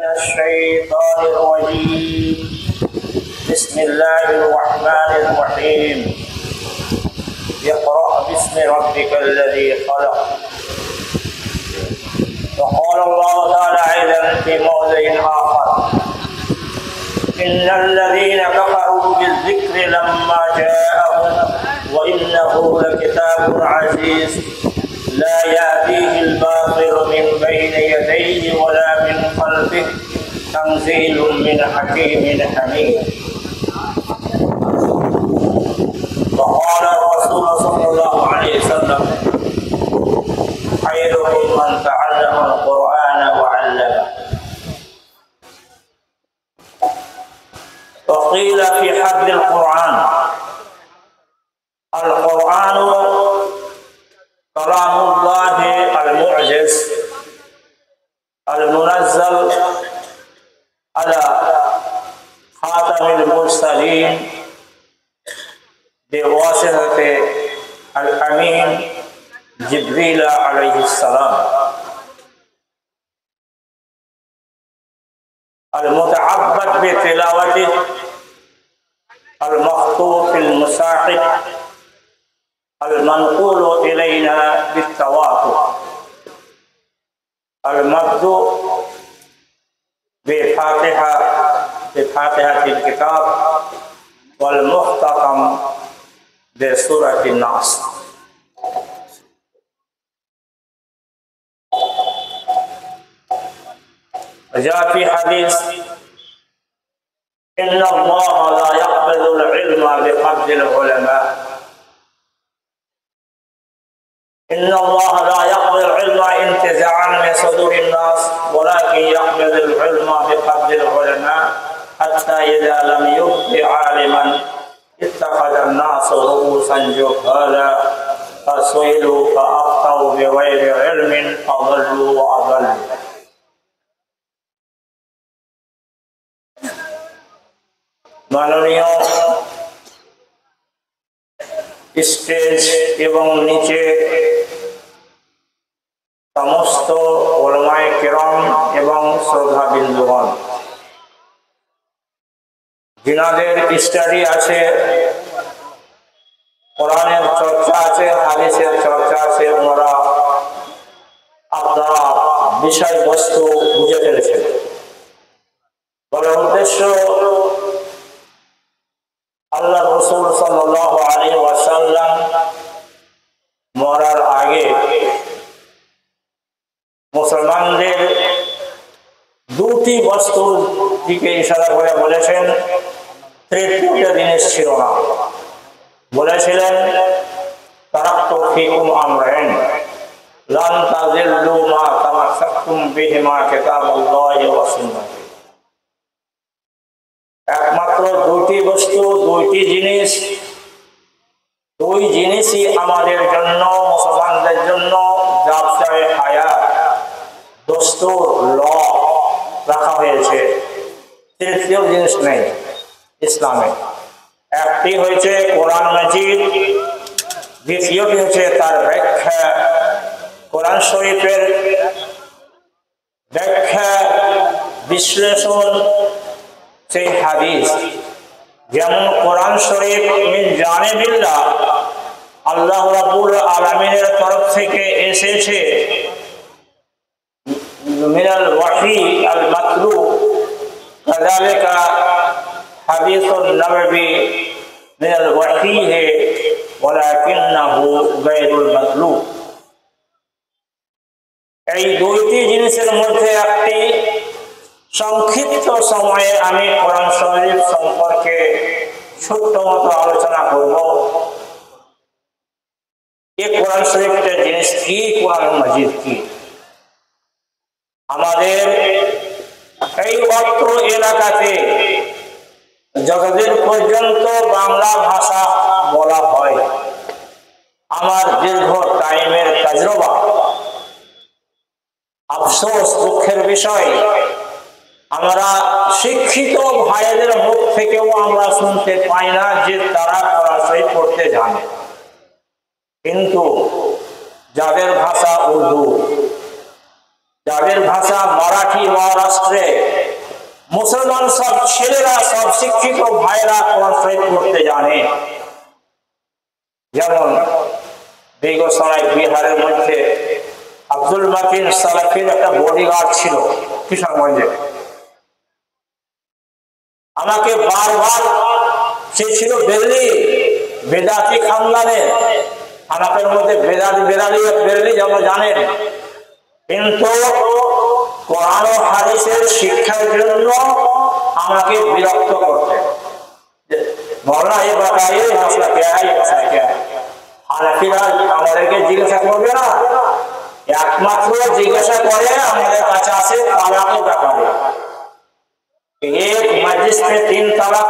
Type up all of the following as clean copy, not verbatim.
من الشيطان الرجيم بسم الله الرحمن الرحيم اقرأ باسم ربك الذي خلق. وقال الله تعالى أيضا في موضع آخر إن الذين كفروا بالذكر لما جاءهم وإنه لكتاب عزيز لا يأتيه الباطل من بين يديه ولا من خلفه تنزيل من حكيم حميد. وقال الرسول صلى الله عليه وسلم خيركم من تعلم القرآن وعلمه. وقيل في حد القرآن القرآن كلام الله المعجز المنزل على خاتم المرسلين بواسطة الأمين جبريل عليه السلام المتعبد بتلاوته المخطوط في المصاحف المنقول إلينا بالتواتر المبدوء بفاتحة الكتاب والمختتم بسورة الناس. جاء في حديث إن الله لا يقبض العلم بقبض العلماء إن الله لا يقبض العلم انتزاعا من صدور الناس ولكن يقبض العلم بقبض العلماء حتى إذا لم يبق عالما اتخذ الناس رؤوسا جهالا فسئلوا فأفتوا بغير علم فضلوا وأضلوا. মাননীয় স্টেজ এবং নিচে সমস্ত ওলামায়ে কেরাম এবং শ্রদ্ধাবিন্দুগণ, যিনাদের স্টাডি আছে, কোরআনের চর্চা আছে, হাদিসের চর্চা আছে, ওনারা আপনারা বিষয়বস্তু বুঝে ফেলেছেন। বলার উদ্দেশ্য আল্লাহ রাসূল সাল্লাল্লাহু আলাইহি ওয়াসাল্লাম মরার আগে মুসলমানদের দুটি বস্তুর দিকে ইশারা করে বলেছেন, তৃতীয় জিনিস ছিল না। বলেছিলেন তারাক্তু ফীকুম আমরাইন লান তাযিল্লু মা তামাসসাকতুম বিহিমা কিতাবাল্লাহি ওয়া সুন্নাতি। একমাত্র দুটি বস্তু, দুইটি জিনিস, দুই জিনিসই আমাদের জন্য, মুসলমানদের জন্য জাবসায়ে হায়াত, দস্তুর, ল রাখা হয়েছে। তৃতীয় জিনিস নেই ইসলামে। একটি হয়েছে কোরআন মাজিদ, দ্বিতীয়টি হচ্ছে তার ব্যাখ্যা। কোরআন শরীফের ব্যাখ্যা, বিশ্লেষণ, সেই হাদিস। যেমন কোরআন শরীফ মিন জানিবিল্লাহ, আল্লাহ রাব্বুল আলামিনের তরফ থেকে এসেছে, মিনাল ওয়াহি আল মাতলু, কাযালিকা হাদিসুন নববী মিনাল ওয়াহি হে ওয়ালাকিন্নাহু গায়রুল মাতলু। এই দুইটি জিনিসের মধ্যে একটি সংক্ষিপ্ত সময়ে আমি কোরআন শরীফ সম্পর্কে ছোট্ট মতো আলোচনা করব। এই কোরআন শরীফের জিনিস কি, কোরআন মাজিদ কি। আমাদের এই অত্র এলাকাতে যতদিন পর্যন্ত বাংলা ভাষা বলা হয়, আমার দীর্ঘ টাইমের তাজরবা, আফসোস, দুঃখের বিষয়, আমরা শিক্ষিত ভাইদের মুখ থেকেও আমরা শুনতে পাই না যে তারা কোরআন শরীফ পড়তে জানে। কিন্তু যাদের ভাষা উর্দু, যাদের ভাষা মারাঠি, মহারাষ্ট্রে মুসলমান সব ছেলেরা, সব শিক্ষিত ভাইরা কোরআন শরীফ পড়তে জানে। যেমন বেগুসরাই বিহারের মধ্যে আব্দুল মাকিন সালাফির একটা বডিগার্ড ছিল কিশোরগঞ্জে। আমাকে বারবার, সে ছিল বেরেলি, বেদাতি খানদানের, হানাফের মধ্যে বেরেলি যেমন জানেন, কিন্তু কোরআন ও হাদিসের শিক্ষার জন্য আমাকে বিরক্ত করতেন। মৌলানা ये बताइए मसला क्या है, ये मसला क्या है। হানাফিরা আমাদেরকে জিজ্ঞাসা করবে না, একমাত্র জিজ্ঞাসা করে আমাদের কাছে আসে তালাকের ব্যাপারে। এক মজলিস में 3 তালাক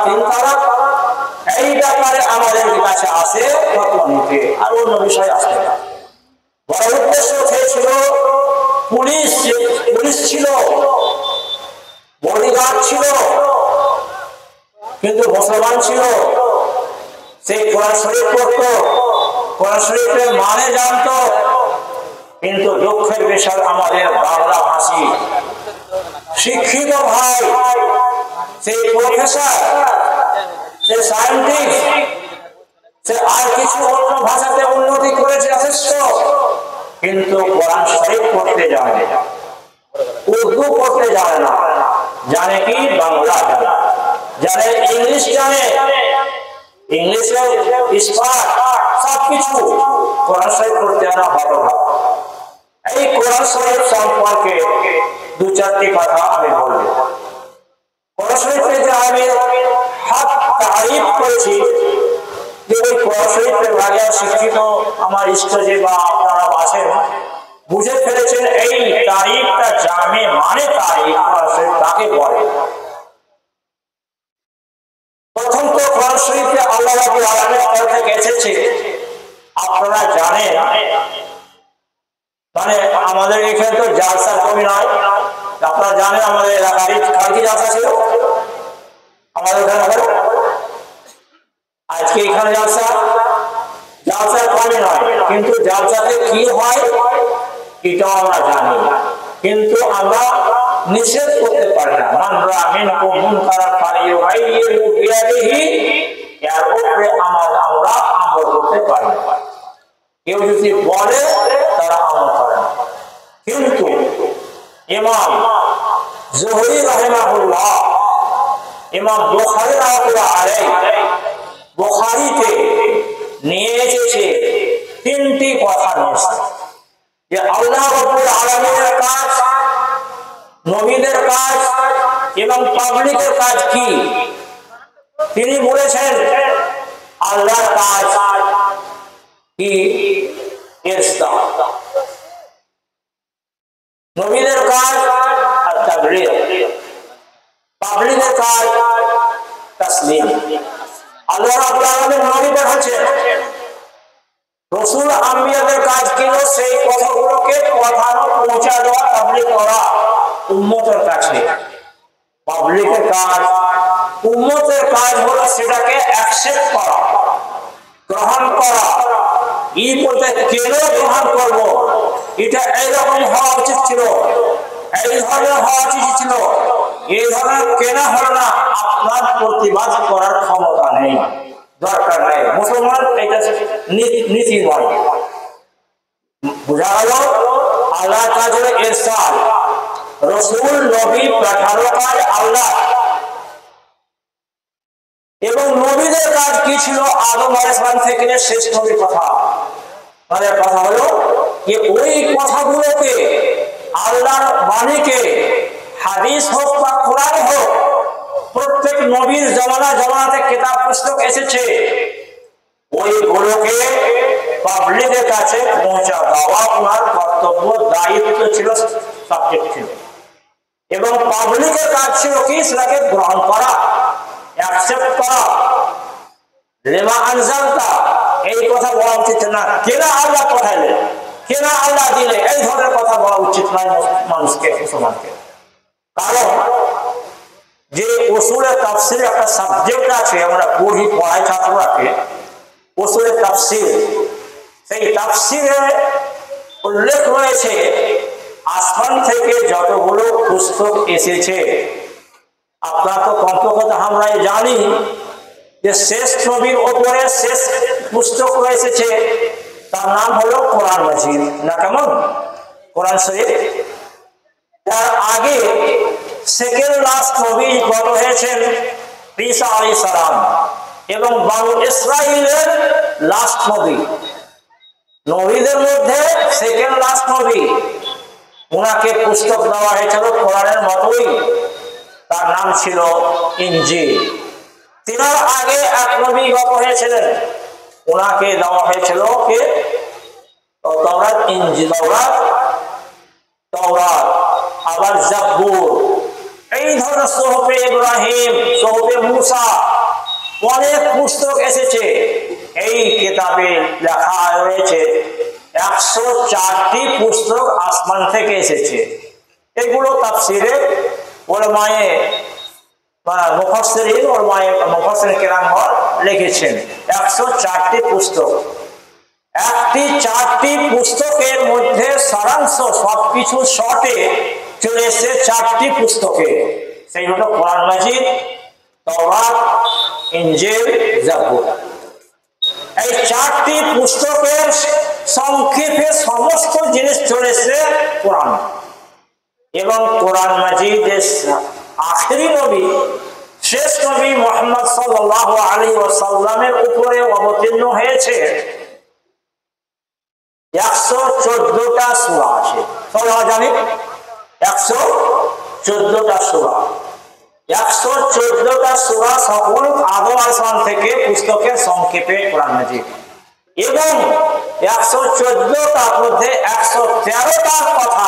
এই ব্যাপারে আমাদের কাছে আসে ফতোয়া নিতে, আর অন্য বিষয় আসে না। বড় উদ্দেশ্য ছিল পুলিশ ছিল, বডিগার্ড ছিল, কিন্তু মুসলমান ছিল। সেই কোরআন শরীফ পড়তো, কোরআন শরীফের মানে জানতো, কিন্তু দুঃখের বিষয় আমাদের বাংলা ভাষী শিক্ষিত ভাই, সেই প্রফেসর, সে সায়েন্টিস্ট, সে আর কিছু অন্য ভাষাতে উন্নতি করেছে যথেষ্ট, কিন্তু কোরআন শরীফ পড়তে জানে না, উর্দু পড়তে জানে না, জানে কি বাংলা জানে, ইংলিশ জানে, ইংলিশে ইস্পাত সবকিছু, কোরআন শরীফ পড়তে জানা ভালো ভালো। এই কোরআন শরীফ সম্পর্কে 2-4টি কথা আমি বলবো। কোরআন শরীফে যে আমি হক তারিফ করেছি, যে ওই কোরআন শরীফের বাগে শিক্ষিত আমার ইষ্ট যে বা আপনারা আছেন বুঝে ফেলেছেন এই তারিফটা জামে মানে তারিফ কোরআন শরীফ কাকে বলে। প্রথম তো কোরআন শরীফে আল্লাহ রাব্বুল আলামিনের তরফ থেকে এসেছে, আপনারা জানেন, মানে আমাদের এখানে তো জালসার কমি নয়, আপনারা জানেন আমাদের এলাকায় কালকে জালসা ছিল, আমাদের এখানে আজকে এখানে জালসার কমি নয়, কিন্তু জালসাতে কি হয় এটাও আমরা জানি, কিন্তু আমরা নিষেধ করতে পারি না। মান রা মিনকুম মুনকারান ফালিয়ুগাইয়িরহু বিয়াদিহি, এর উপরে আমরা আমল করতে পারি না। কেউ যদি বলে তারা আমল করে না। কিন্তু ইমাম জুহরি রাহিমাহুল্লাহ, ইমাম বুখারী রাহিমাহুল্লাহ আলাইহি বুখারীতে নিয়ে এসেছে 3টি কথা নিয়েছে, যে আল্লাহ রাব্বুল আলামিনের কাজ, নবীদের কাজ এবং পাবলিকের কাজ কি। তিনি বলেছেন আল্লাহর কাজ কি ইরশাদ, নবীদের কাজ তাবলীগ, পাবলিকের কাজ তাসলিম। আল্লাহ রাব্বুল আলামিন নবী পাঠাচ্ছেন, রাসূল আম্বিয়াদের কাজ কি, সেই কথাগুলোকে পৌঁছা দেওয়া, তাবলীগ করা উম্মতের কাছে। পাবলিকের কাজ, উম্মতের কাজ হলো সেটাকে অ্যাকসেপ্ট করা, গ্রহণ করা। এই বলতে কেন গ্রহণ করব, এটা এইরকম হওয়া উচিত ছিল, এই ধরনের হওয়া উচিত ছিল, এই ধরনের কেন হলো না, আপনার প্রতিবাদ করার ক্ষমতা নেই, দরকার নেই। মুসলমান এটা নীতি নয়। বুঝা গেল? আল্লাহ কাজ হলো ইরশাদ, রাসূল নবী পাঠানো কাজ আল্লাহ। এবং নবীদের কাজ কি ছিল, আদম আলাইহিস সালাম থেকে শেষ নবীর কথা, তাদের কথা হলো যে ওই কথাগুলোকে, আল্লাহর বাণীকে, হাদিস হোক বা কোরআন হোক, প্রত্যেক নবীর জমানাতে কিতাব পুস্তক এসেছে, ওইগুলোকে পাবলিকের কাছে পৌঁছা দেওয়া ওনার কর্তব্য, দায়িত্ব ছিল, সাবজেক্ট ছিল। এবং পাবলিকের কাজ ছিল কি, সেটাকে গ্রহণ করা, অ্যাকসেপ্ট করা। লিমা আনজালতা, এই কথা বলা উচিত না, কেন আল্লাহ পাঠাইলেন, কেন আল্লাহ দিলে, এই ধরনের কথা বলা উচিত নয় মানুষকে, মুসলমানকে। কারণ যে উসুলে তাফসীর একটা সাবজেক্ট আছে, আমরা পড়াই ছাত্ররাকে উসুলে তাফসীর, সেই তাফসীরে উল্লেখ রয়েছে আসমান থেকে যতগুলো পুস্তক এসেছে আপনার তো কমপক্ষে আমরাই জানি যে শেষ নবীর ওপরে শেষ পুস্তক এসেছে, তার নাম হলো কোরআন মাজিদ, না কেমন? কোরআন শরীফ। তার আগে সেকেন্ড লাস্ট নবী গত হয়েছেন ঈসা আলাইহিস সালাম, এবং বনু ইসরাইলের লাস্ট নবী, নবীদের মধ্যে সেকেন্ড লাস্ট নবী, ওনাকে পুস্তক দেওয়া হয়েছিল কোরআনের মতোই, তার নাম ছিল ইনজিল। তিনার আগে এক নবী গত হয়েছিলেন, ওনাকে দেওয়া হয়েছিল কে? তাওরাত, ইনজিল, তাওরাত, আবার জাবুর, এই ধরনের সোহফে ইব্রাহিম, সোহফে মুসা, অনেক পুস্তক এসেছে। এই কিতাবে লেখা রয়েছে 104টি পুস্তক আসমান থেকে এসেছে। এগুলো তাফসিরে উলামায়ে মুফাসসিরিন, উলামায়ে মুফাসসিরিন কেরামগণ লিখেছেন 104টি পুস্তক। একটি 4টি পুস্তকের মধ্যে সারাংশ সবকিছু শর্টে চলে এসেছে 4টি পুস্তকে, সেই হলো কোরআন মাজিদ, তাওরাত, ইনজিল, জাবুর। এই 4টি পুস্তকের সংক্ষেপে সমস্ত জিনিস চলে এসেছে কোরআন। এবং কোরআন মাজিদের আখেরি নবী, শেষ নবী মুহাম্মদ সাল্লাল্লাহু আলাইহি ওয়াসাল্লামের উপরে অবতীর্ণ হয়েছে 114টা সূরা আছে। সবাই জানি 114টা সূরা। 114টা সূরা সকল আদম আলাইহিস সালাম থেকে পুস্তকের সংক্ষেপে কোরআন মাজিদ। এবং 114টার মধ্যে 113টার কথা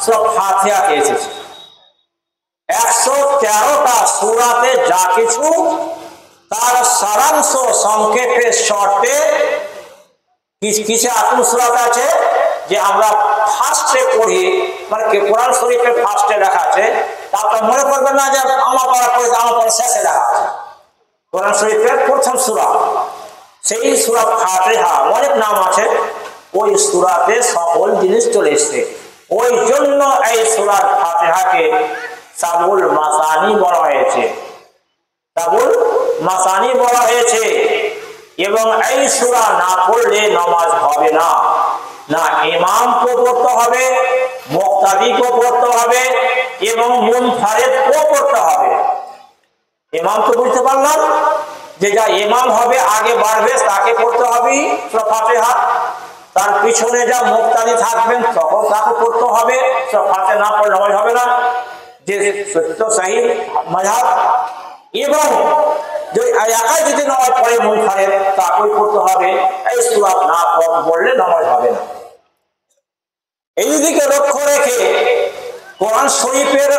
সব ফাতিহাতে এসেছে। 113টা সূরাতে যা কিছু তার সারাংশ সংক্ষেপে শর্টে কিছু সূরাতে আছে যে আমরা ফার্স্টে পড়ি, মানে কোরআন শরীফের ফার্স্টে লেখা আছে, তারপর মনে করবেন না যে আমার পড়া পড়েছে, আমার পড়া শেষে লেখা আছে। কোরআন শরীফের প্রথম সূরা, সেই সূরা ফাতিহা, অনেক নাম আছে, ওই সূরাতে সকল জিনিস চলে এসেছে। ওই জন্য এই সূরা ফাতিহাকে সাবুল মাসানি বলা হয়েছে, সাবুল মাসানি বলা হয়েছে। এবং এই সূরা না পড়লে নামাজ হবে না, না ইমামকে পড়তে হবে, মুক্তাদিকে পড়তে হবে, এবং মুনফারিদকে পড়তে হবে। ইমাম তো বুঝতে পারলাম যে যা ইমাম হবে আগে বাড়বে তাকে পড়তে হবে সূরা ফাতিহা, তার পিছনে যা মুক্তাদি থাকবেন তখন তাকে পড়তে হবে। সূরা ফাতিহা না পড়লে নামাজ হবে না, যে সত্য সহি মাযহাব। এবং একাই যদি নামাজ পড়ে মুনফারিদ তাকেই পড়তে হবে। এই সূরা না পড়লে নামাজ হবে না। এই দিকে লক্ষ্য রেখে কোরআন শরীফের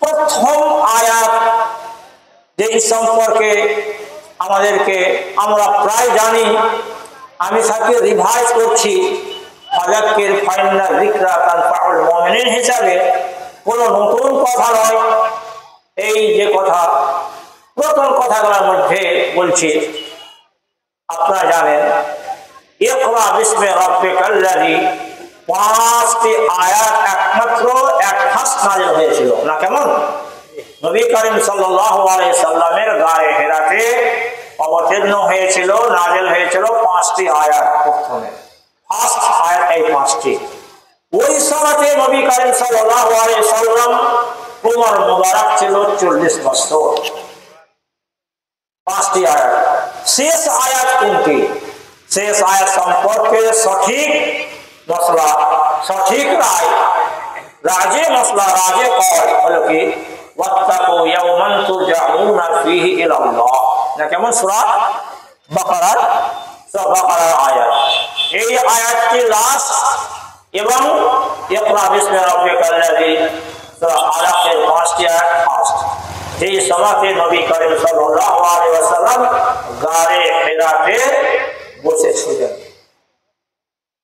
প্রথম আয়াত যে সম্পর্কে আমাদেরকে আমরা প্রায় জানি, আমি তাকে রিভাইজ করছি, ফাযাক্কির ফাইন্না যিকরা তানফাউল মুমিনিন হিসাবে কোনো নতুন কথা নয়। এই যে কথা, প্রথম কথাগুলোর মধ্যে বলছি, আপনারা জানেন ইকরা বিসমি রাব্বিকাল্লাযী, 5টি আয়াত একমাত্র এক ফাঁস নাযিল হয়েছিল, না কেমন? নবী করিম সাল্লাল্লাহু আলাইহি সাল্লামের গায়ে হেরাতে অবতীর্ণ হয়েছিল, নাযিল হয়েছিল 5টি আয়াত। প্রথমে ফার্স্ট আয়াত এই 5টি। ওই সময়তে নবী করিম সাল্লাল্লাহু আলাইহি সাল্লাম উমর মুবারক ছিল 40 বছর। 5টি আয়াত। শেষ আয়াত কোনটি? শেষ আয়াত সম্পর্কে সঠিক মসলা, সঠিক রায়, রাজে মসলা, রাজে কল হলো কি ওয়াত্তাকু ইয়াওমান তুরজাউনা ফীহি ইলাল্লাহ, না কেমন? সূরা বাকারার, সূরা বাকারার আয়াত। এই আয়াতটি লাস্ট। এবং ইকরা বিসমি রাব্বিকাল্লাযী, সূরা আলাকের 5টি আয়াত ফার্স্ট। এই সময়তে নবী করিম সাল্লাল্লাহু আলাইহি ওয়াসাল্লাম গায়ে হেরাতে বসেছিলেন।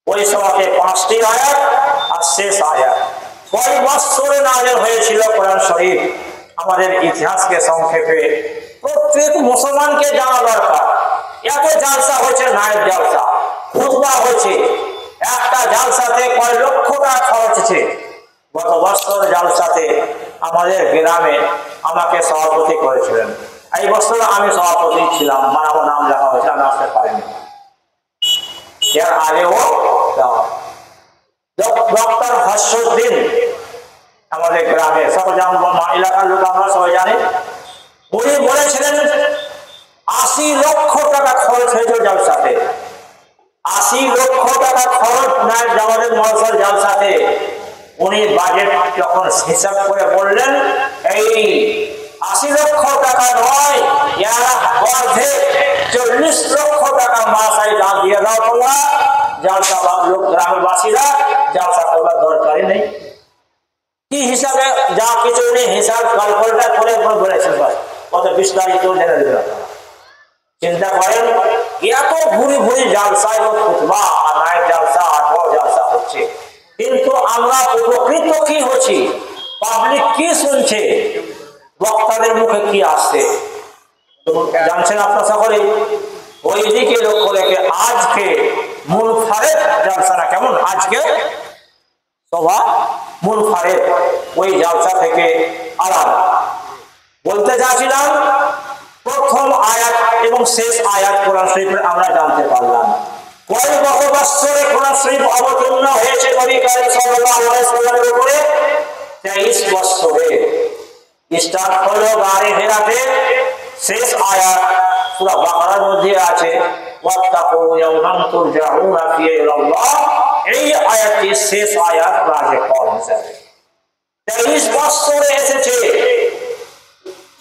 ওই সময়তে 5টি আয়াত আর শেষ আয়াত। কয় বছরে নাযিল হয়েছিল কোরআন শরীফ? আমাদের ইতিহাসকে সংক্ষেপে প্রত্যেক মুসলমানকে জানা দরকার। এত জালসা হয়েছে, নায়েব জালসা, খুতবা হয়েছে, একটা জালসাতে কয় লক্ষ টাকা খরচ হচ্ছে। গত বছর জালসাতে আমাদের গ্রামে আমাকে সভাপতি করেছিলেন। এই বছর আমি সভাপতি ছিলাম, আমার নাম লেখা হয়েছে, আমি আসতে পারিনি। এর আগেও ডক্টর হর্ষউদ্দিন আমাদের গ্রামে সকল এলাকার লোক আমরা সবাই জানি, উনি বলেছিলেন 80 লক্ষ টাকা খরচ হয়েছে জালসাতে। 80 লক্ষ টাকা খরচ নাই আমাদের মহাশয় জালসাতে। উনি বাজেট যখন হিসাব করে বললেন, এই 80 লক্ষ টাকা নয়, এরা অর্ধে 40 লক্ষ টাকা মাসায় দান দিয়ে দাও তোমরা, জালসা লোক গ্রামের বাসীরা জালসা করবার দরকারই নেই। কি হিসাবে যা কিছু নেই হিসাব ক্যালকুলেটর করে বলেছেন, কত বিস্তারিত জেনে দেবেন। চিন্তা করেন, এত ভুরি ভুরি জালসায় খুতবা আর নাইট জালসা আর বড় জালসা হচ্ছে, কিন্তু আমরা উপকৃত কি হচ্ছি? পাবলিক কি শুনছে? বক্তাদের মুখে কি আসছে জানছেন আপনার সকলে? ওই দিকে লক্ষ্য রেখে আজকে মুনফারিদ জালসাটা কেমন, আজকে সভা মুনফারিদ ওই জালসা থেকে আলাদা। বলতে চাচ্ছিলাম, প্রথম আয়াত এবং শেষ আয়াত কোরআন শরীফের আমরা জানতে পারলাম। কয় বছরে কোরআন শরীফ অবতীর্ণ হয়েছে নবী কারীম সাল্লাল্লাহু আলাইহি ওয়াসাল্লামের উপরে? 23 বছরে। স্টার্ট হলো গারে হেরাতে, শেষ আয়াত সূরা বাকারার মধ্যে আছে ওয়াত্তাকু ইয়াওমান তুরজাউনা ফিহি ইলাল্লাহ। এই আয়াতটি শেষ আয়াত রাজে কোরআন হিসেবে 23 বছরে এসেছে।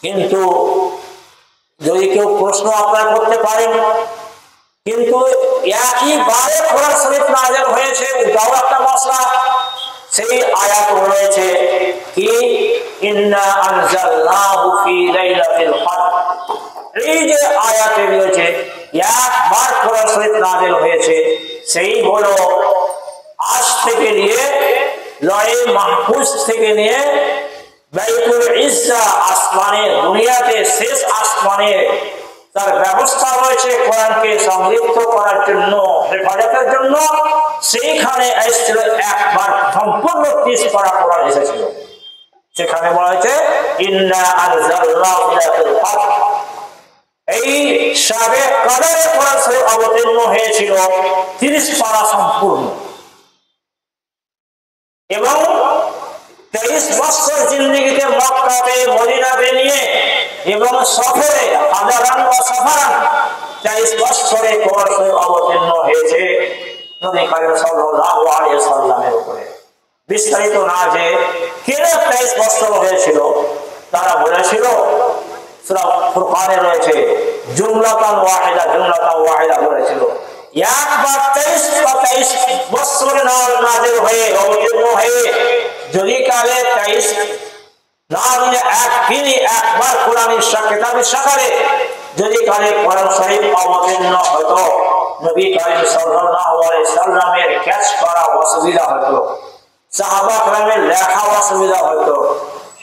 কিন্তু যদি কেউ প্রশ্ন আপনারা করতে পারেন, কিন্তু একইবারে কোরআন শরীফ নাযিল হয়েছে, এটাও একটা মশলা। সেই আয়াত রয়েছে কি ইন্না আনজালনাহু ফি লাইলাতিল কদর। এই যে আয়াতে রয়েছে একবার কোরআন শরীফ নাযিল হয়েছে, সেই হলো আজ থেকে নিয়ে লয়ে মাহফুজ থেকে নিয়ে বাইতুল ইজ্জা আসমানে, দুনিয়াতে শেষ আসমানে তার ব্যবস্থা রয়েছে কোরআনকে সংরক্ষিত করার জন্য, হেফাজতের জন্য। সেইখানে এসেছিল একবার সম্পূর্ণ 30 পারা কোরআন এসেছিল। সেখানে বলা হয়েছে ইন্না আনজালনাহু ফি লাইলাতিল কদর। এই শাবে কদরে কোরআন শরীফ অবতীর্ণ হয়েছিল 30 পারা সম্পূর্ণ। এবং 23 বছর জিন্দেগিতে মক্কাতে মদিনাতে নিয়ে এবং সফরে হাজারান ও সাফারান 23 বছরে কোরআন শরীফ অবতীর্ণ হয়েছে নবী কারীম সাল্লাল্লাহু আলাইহি ওয়াসাল্লামের উপরে। বিস্তারিত না যে কেন 23 বছর হয়েছিল, তারা বলেছিল সূরা ফুরকানে রয়েছে জুমলাতান ওয়াহিদা বলেছিল। একবার 23 বছর নাযিল হয়ে অবতীর্ণ হয়ে যদি কালে 23 না দিনে একদিনই একবার কোরআনের কিতাবের শাখারে যদি কালে কোরআন শরীফ অবতীর্ণ হতো, নবী কারীম সাল্লাল্লাহু আলাইহি সাল্লামের ক্যাচ করা অসুবিধা হতো, সাহাবা کرامের লেখা অসুবিধা হতো,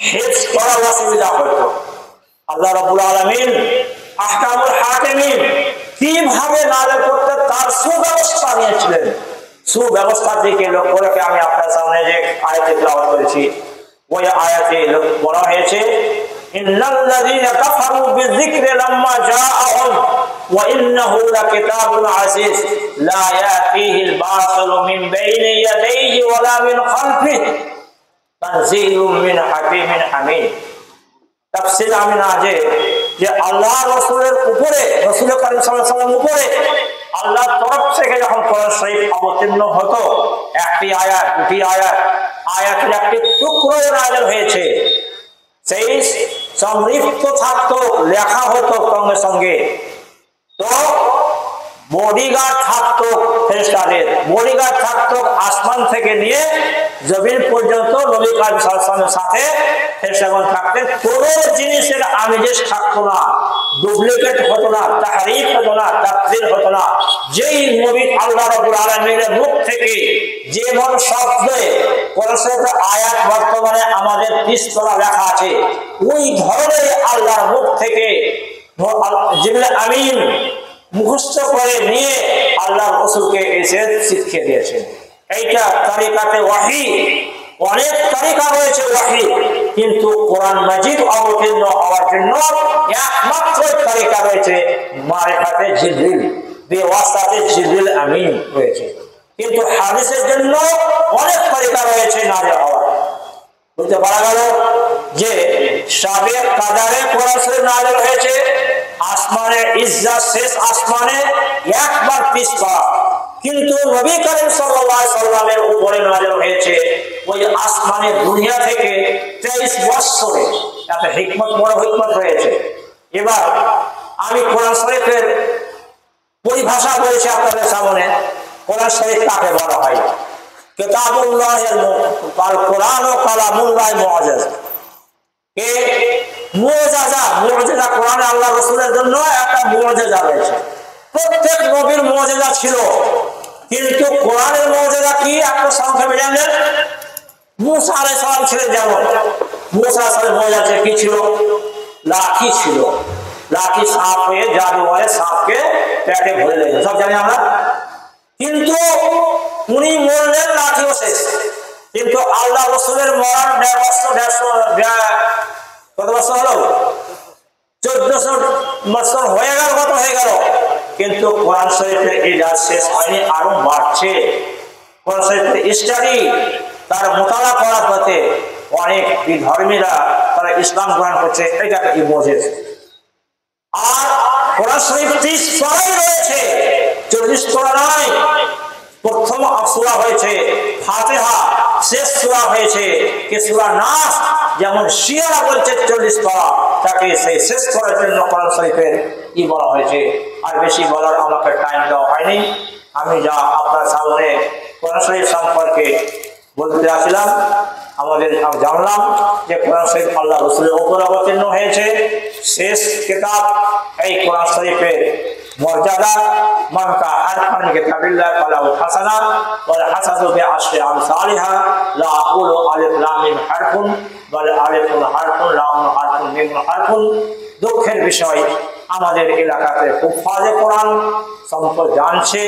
হিফজ করা অসুবিধা হতো। আল্লাহ রাব্বুল আলামিন আহকামুল হাকিমিন কিভাবে নাযিল করতে তার সুব্যবস্থা নিয়েছিলেন। সুব্যবস্থার দিকে লক্ষ্য রেখে আমি আপনার সামনে যে আয়াত তেলাওয়াত করেছি, ওই আয়াতে বলা হয়েছে ইন্নাল্লাযীনা কাফারু বিযিকরি লাম্মা জাআহুম ওয়া ইন্নাহু লাকিতাবুন আজিজ লা ইয়াতিহিল বাতিলু মিন বাইনি ইয়াদাইহি ওয়া লা মিন খালফিহি তানজিলুম মিন হাকিমিন হামিদ। তাফসীর আমি না যে আল্লাহ রাসূলের উপরে, রাসূল কারীম সাল্লাল্লাহু আলাইহি ওয়াসাল্লামের উপরে আল্লাহর তরফ থেকে যখন কোরআন শরীফ অবতীর্ণ হতো, একটি আয়াত দুটি আয়াতের একটি টুকরো নাযিল হয়েছে, সেই সংরক্ষিত থাকতো, লেখা হতো সঙ্গে সঙ্গে। তো বডিগার্ড থাকতো, ফেরেশতাদের বডিগার্ড থাকতো আসমান থেকে নিয়ে জমিন পর্যন্ত নবী কারীম সাল্লাল্লাহু আলাইহি ওয়াসাল্লামের সাথে ফেরেশতাগণ থাকতেন। কোনো জিনিসের আমিজ থাকতো না, ডুপ্লিকেট হতো না, তাহরিফ হতো না, তাফসীর হতো না। যেই নবী আল্লাহ রাব্বুল আলামিনের মুখ থেকে যেমন শব্দে কোরআন শরীফের আয়াত বর্তমানে আমাদের 30 পারা লেখা আছে, ওই ধরনের আল্লাহর মুখ থেকে জিবরিল আমিন মুখস্থ করে নিয়ে আল্লাহ রাসূলকে এসে শিখিয়ে দিয়েছেন। এইটা তরিকাতে ওয়াহি, অনেক তরিকা রয়েছে ওয়াহি, কিন্তু কোরআন মাজিদ অবতীর্ণ হওয়ার জন্য একমাত্র তরিকা রয়েছে মারিফাতে জিবরিল, বিওয়াসাতে জিবরিল আমিন রয়েছে। কিন্তু হাদিসের জন্য অনেক তরিকা রয়েছে নাযিল হওয়ার। বুঝতে পারা গেল যে সাবেক কাদারে কোরআন শরীফ নাযিল হয়েছে, আসমানের ইজ্জত শেষ আসমানে একবার পিছপা, কিন্তু নবী করিম সাল্লাল্লাহু আলাইহি সাল্লামের উপরে নাযিল হয়েছে ওই আসমানের দুনিয়া থেকে 23 বছরে। এত হিকমত, বড় হিকমত রয়েছে। এবার আমি কোরআন শরীফের পরিভাষা বলেছি আপনাদের সামনে। কোরআন শরীফ কাকে বলা হয়? কিতাবুল্লাহিল মুকাল কোরআন ও কালামুল্লাহ মুআজ্জাজ। এ মুআজ্জাজা, মুআজ্জাজা কোরআনে আল্লাহ রাসূলের জন্য একটা মুআজ্জাজা রয়েছে। প্রত্যেক নবীর মুআজ্জাজা ছিল, কিন্তু কোরআনের মুআজ্জাজা কি একটা সংক্ষেপে জানেন? মুসা আলাইহিস সালাম ছিলেন যেমন, মুসা আলাইহিস সালামের মুআজ্জাজা কি ছিল? লাঠি ছিল। লাঠি সাপ হয়ে জাদু করে সাপকে পেটে ভরে দিল, সব জানি আমরা। কিন্তু উনি মরলেন, লাঠিও শেষ। কিন্তু আল্লাহ রাসূলের মরণ 1.5 কত বছর হলো? 1400 বছর হয়ে গেল, কত হয়ে গেল। কিন্তু কোরআন শরীফের ইজাজ শেষ হয়নি, আরো বাড়ছে। কোরআন শরীফের স্টাডি, তার মোতালা করার পথে অনেক বিধর্মীরা তারা ইসলাম গ্রহণ করছে, এটাকে মুআজ্জাজ। আর কোরআন শরীফ 30 পারাই রয়েছে, 40 পারা নয়। প্রথম সূরা হয়েছে ফাতিহা, শেষ সূরা হয়েছে কি সূরা নাস। যেমন শিয়ারা বলছে 40 পারা, তাকে সেই শেষ করার জন্য কোরআন শরীফের কি বলা হয়েছে। আর বেশি বলার আমাকে টাইম দেওয়া হয়নি। আমি যা আপনার সামনে কোরআন শরীফ সম্পর্কে বলতে আসলাম, আমাদের জানলাম যে কোরআন শরীফ আল্লাহ রাসূলের উপর অবতীর্ণ হয়েছে, শেষ কিতাব। এই কোরআন শরীফের মর্যাদা, মান কানা হারফান মিন কিতাবিল্লাহ ফালাহু হাসানা ওয়াল হাসানাতু বিআশরি আমসালিহা লা আকুলু আলিফ লাম মিম হারফুন ওয়াল আলিফুন হারফুন লামুন হারফুন মিমুন হারফুন। দুঃখের বিষয়, আমাদের এলাকাতে হুফাজে কোরআন সম্পদ জানছে,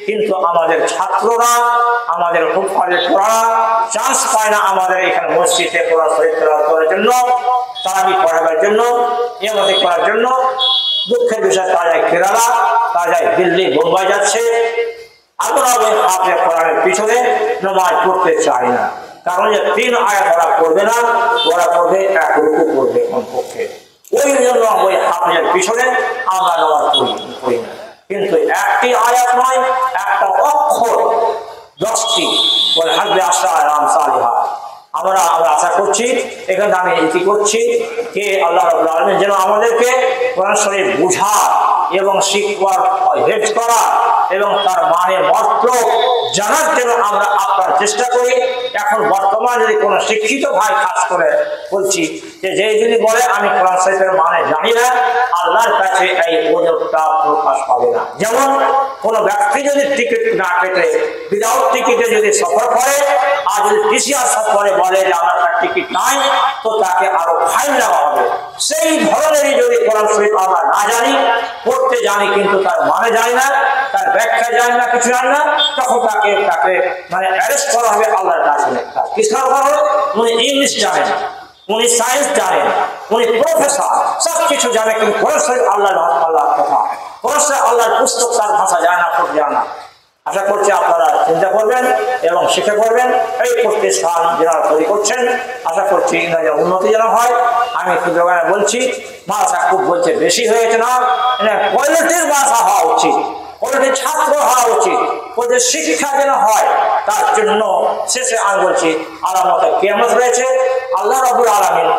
কিন্তু আমাদের ছাত্ররা, আমাদের হুফাজে কোরআন চান্স পায় না আমাদের এখানে মসজিদে কোরআন শরীফ তেলাওয়াত করার জন্য, তারাবি পড়াবার জন্য, ইমামতি করার জন্য। দুঃখের বিষয়, তারা যায় কেরালা, তারা যায় দিল্লি, বোম্বাই যাচ্ছে। আমরা ওই হাফেজ কোরআনের পিছনে নামাজ পড়তে চাই না, কারণ যে 3 আয়াত ওরা পড়বে না, ওরা পড়বে 1 রুকু পড়বে কমপক্ষে। ওই জন্য ওই হাফেজের পিছনে আমরা নামাজ পড়ি না। কিন্তু একটি আয়াত নয়, একটা অক্ষর 10টি ওই হাজবে আশরা আমসালিহা। আমরা আশা করছি, এখানে আমি এটি করছি যে আল্লাহ রাব্বুল আলামিন যেন আমাদেরকে কোরআন শরীফ বুঝা এবং শিক্ষার হেফজ করা এবং তার মানে অর্থ জানার জন্য আমরা আপনার চেষ্টা করি। এখন বর্তমানে যদি কোনো শিক্ষিত ভাই খাস করে বলছি যে যদি বলে আমি কোরআন শরীফের মানে জানি না, আল্লাহর কাছে এই ওজরটা প্রকাশ পাবে না। যেমন কোনো ব্যক্তি যদি টিকিট না কেটে উইদাউট টিকিটে যদি সফর করে, আর যদি টিসিআর সফরে বলে যে আমার টিকিট নাই, তো তাকে আরো ফাইন দেওয়া হবে। সেই ধরনেরই যদি কোরআন শরীফ আমরা না জানি, পড়তে জানি কিন্তু তার মানে জানি না, তার ব্যাখ্যা জানি না, কিছু জানি না, তখন তাকে মানে অ্যারেস্ট করা হবে আল্লাহর কাছে। কিসের কারণে? উনি ইংলিশ জানেন, উনি সায়েন্স জানেন, উনি প্রফেসর, সব কিছু জানে, কিন্তু কোরআন শরীফ আল্লাহর কথা, কোরআন শরীফ আল্লাহর পুস্তক, তার ভাষা জানে না, পড়তে জানে না। আশা করছি আপনারা চিন্তা করবেন এবং শিক্ষা করবেন। এই প্রতিষ্ঠান যারা তৈরি করছেন, আশা করছি উন্নতি যেন হয়। আমি একটু যোগানে বলছি, মাদ্রাসা খুব বলছে বেশি হয়েছে না, কোয়ালিটির মাদ্রাসা হওয়া উচিত, কোয়ালিটির ছাত্র হওয়া উচিত, ওদের শিক্ষা যেন হয়। তার জন্য শেষে আমি বলছি, আলামতে কিয়ামত রয়েছে। আল্লাহ রাব্বুল আলামিন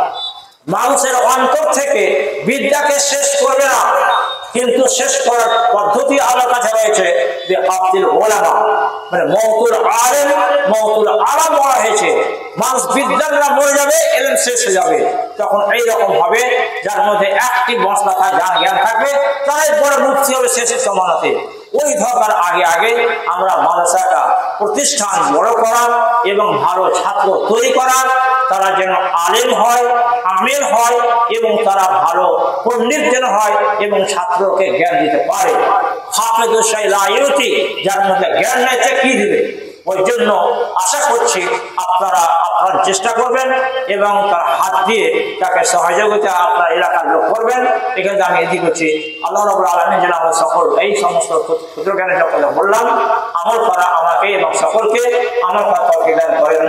মানুষের অন্তর থেকে বিদ্যাকে শেষ করবে না, কিন্তু শেষ করার পদ্ধতি আল্লাহর কাছে রয়েছে যে আব্দুল ওলামা, মানে মওতুল আলেম, মওতুল আলাম বলা হয়েছে। মানুষ বিদ্যানরা মরে যাবে, ইলম শেষ হয়ে যাবে। তখন এইরকম হবে, যার মধ্যে একটি মশলা জ্ঞান থাকবে, তাই বড় মুক্তি হবে শেষের সমানতে। ওই ধরনের আগে আগে আমরা মাদ্রাসাটা প্রতিষ্ঠান বড় করা এবং ভালো ছাত্র তৈরি করা, তারা যেন আলেম হয়, আমেল হয় এবং তারা ভালো পণ্ডিত যেন হয় এবং ছাত্রকে জ্ঞান দিতে পারে। যার মধ্যে জ্ঞান নেই, কি দিবে? ওই জন্য আশা করছি আপনারা পাঠানোর চেষ্টা করবেন এবং তার হাত দিয়ে তাকে সহযোগিতা আপনার এলাকার লোক করবেন। এখানে আমি এদিক হচ্ছি আল্লাহ রাব্বুল আলামিন যেন আমরা সকল এই সমস্ত ক্ষুদ্র জ্ঞানের কথা বললাম আমল করা আমাকে এবং সকলকে আমল করা তৌফিক দান করেন।